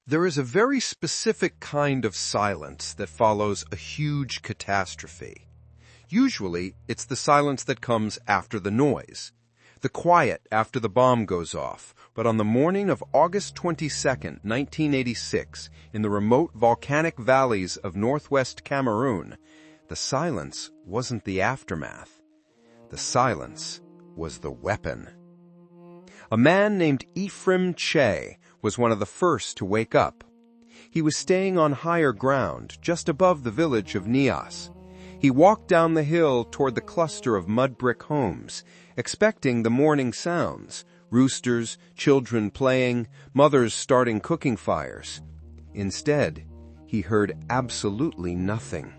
There is a very specific kind of silence that follows a huge catastrophe. Usually, it's the silence that comes after the noise, the quiet after the bomb goes off. But on the morning of August 22nd, 1986, in the remote volcanic valleys of northwest Cameroon, the silence wasn't the aftermath. The silence was the weapon. A man named Ephraim Che was one of the first to wake up. He was staying on higher ground, just above the village of Nyos. He walked down the hill toward the cluster of mud brick homes, expecting the morning sounds, roosters, children playing, mothers starting cooking fires. Instead, he heard absolutely nothing.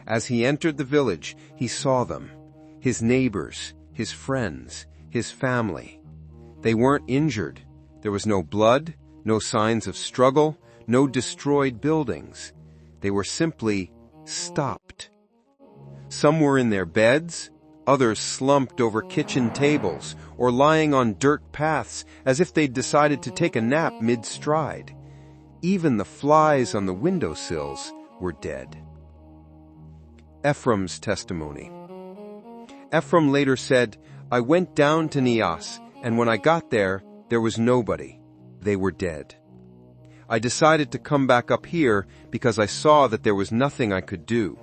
As he entered the village, he saw them, his neighbors, his friends, his family. They weren't injured. There was no blood, no signs of struggle, no destroyed buildings. They were simply stopped. Some were in their beds, others slumped over kitchen tables or lying on dirt paths as if they'd decided to take a nap mid-stride. Even the flies on the windowsills were dead. Ephraim's testimony. Ephraim later said, "I went down to Nyos, and when I got there was nobody. They were dead. I decided to come back up here because I saw that there was nothing I could do."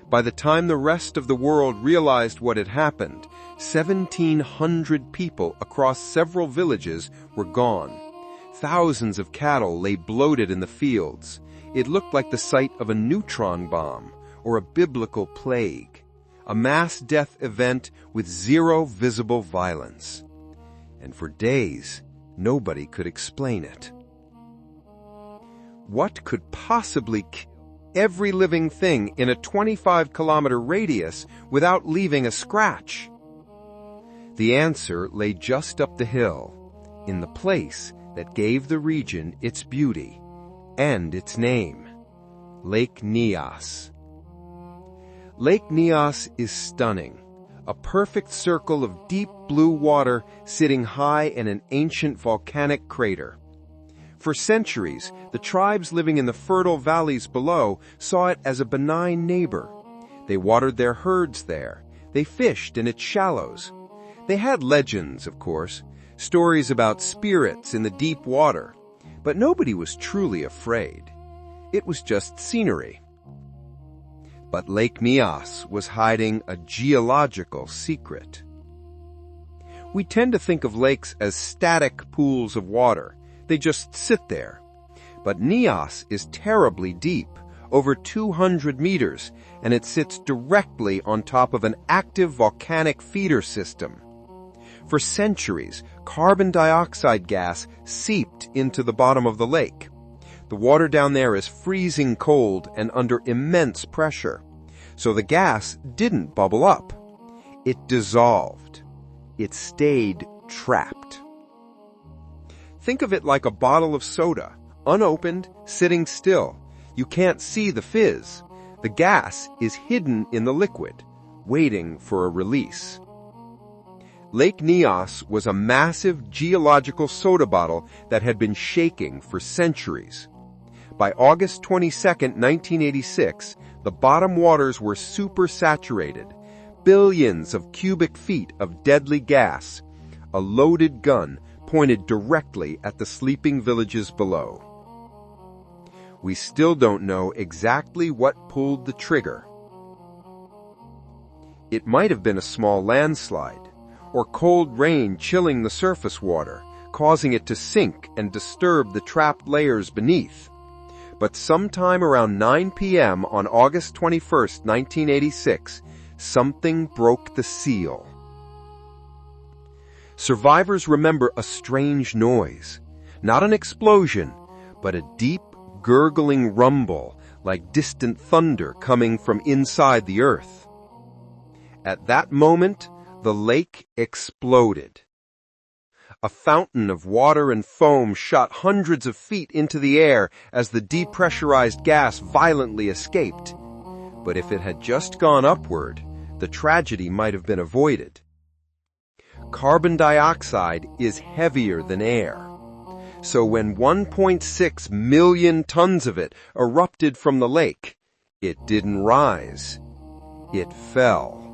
By the time the rest of the world realized what had happened, 1,700 people across several villages were gone. Thousands of cattle lay bloated in the fields. It looked like the site of a neutron bomb or a biblical plague, a mass death event with zero visible violence. And for days, nobody could explain it. What could possibly kill every living thing in a 25-kilometer radius without leaving a scratch? The answer lay just up the hill, in the place that gave the region its beauty and its name, Lake Nyos. Lake Nyos is stunning, a perfect circle of deep blue water sitting high in an ancient volcanic crater. For centuries, the tribes living in the fertile valleys below saw it as a benign neighbor. They watered their herds there. They fished in its shallows. They had legends, of course, stories about spirits in the deep water, but nobody was truly afraid. It was just scenery. But Lake Nyos was hiding a geological secret. We tend to think of lakes as static pools of water. They just sit there. But Nyos is terribly deep, over 200 meters, and it sits directly on top of an active volcanic feeder system. For centuries, carbon dioxide gas seeped into the bottom of the lake. The water down there is freezing cold and under immense pressure. So the gas didn't bubble up. It dissolved. It stayed trapped. Think of it like a bottle of soda, unopened, sitting still. You can't see the fizz. The gas is hidden in the liquid, waiting for a release. Lake Nyos was a massive geological soda bottle that had been shaking for centuries. By August 22, 1986, the bottom waters were supersaturated. Billions of cubic feet of deadly gas, a loaded gun pointed directly at the sleeping villages below. We still don't know exactly what pulled the trigger. It might have been a small landslide, or cold rain chilling the surface water, causing it to sink and disturb the trapped layers beneath. But sometime around 9 p.m. on August 21, 1986, something broke the seal. Survivors remember a strange noise, not an explosion, but a deep, gurgling rumble like distant thunder coming from inside the earth. At that moment, the lake exploded. A fountain of water and foam shot hundreds of feet into the air as the depressurized gas violently escaped. But if it had just gone upward, the tragedy might have been avoided. Carbon dioxide is heavier than air. So when 1.6 million tons of it erupted from the lake, it didn't rise. It fell.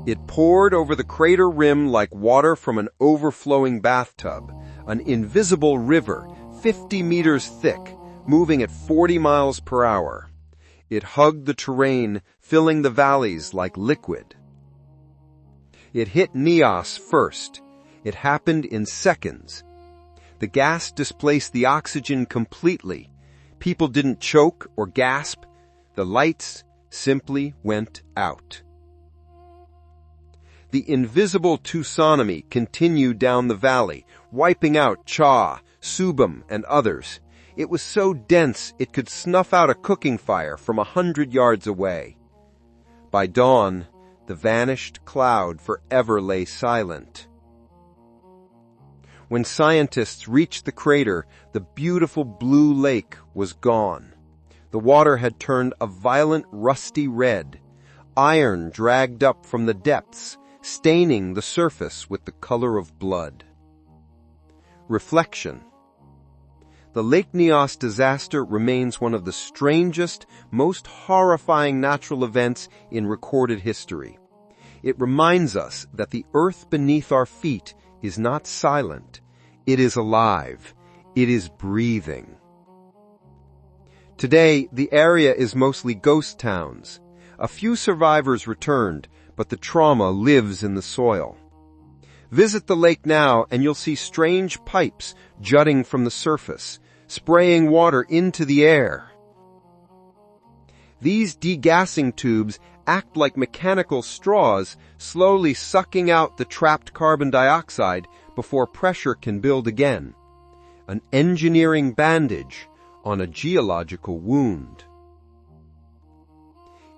It poured over the crater rim like water from an overflowing bathtub, an invisible river 50 meters thick, moving at 40 miles per hour. It hugged the terrain, filling the valleys like liquid. It hit Nyos first. It happened in seconds. The gas displaced the oxygen completely. People didn't choke or gasp. The lights simply went out. The Invisible Tsunami continued down the valley, wiping out Cha, Subam, and others. It was so dense it could snuff out a cooking fire from 100 yards away. By dawn, the vanished cloud forever lay silent. When scientists reached the crater, the beautiful blue lake was gone. The water had turned a violent rusty red. Iron dragged up from the depths, staining the surface with the color of blood. Reflection. The Lake Nyos disaster remains one of the strangest, most horrifying natural events in recorded history. It reminds us that the earth beneath our feet is not silent. It is alive. It is breathing. Today, the area is mostly ghost towns. A few survivors returned, but the trauma lives in the soil. Visit the lake now and you'll see strange pipes jutting from the surface, spraying water into the air. These degassing tubes act like mechanical straws, slowly sucking out the trapped carbon dioxide before pressure can build again. An engineering bandage on a geological wound.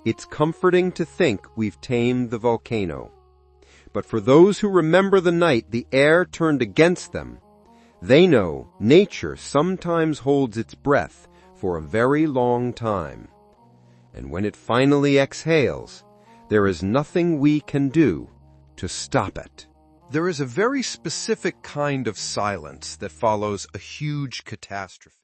It's comforting to think we've tamed the volcano. But for those who remember the night the air turned against them, they know nature sometimes holds its breath for a very long time. And when it finally exhales, there is nothing we can do to stop it. There is a very specific kind of silence that follows a huge catastrophe.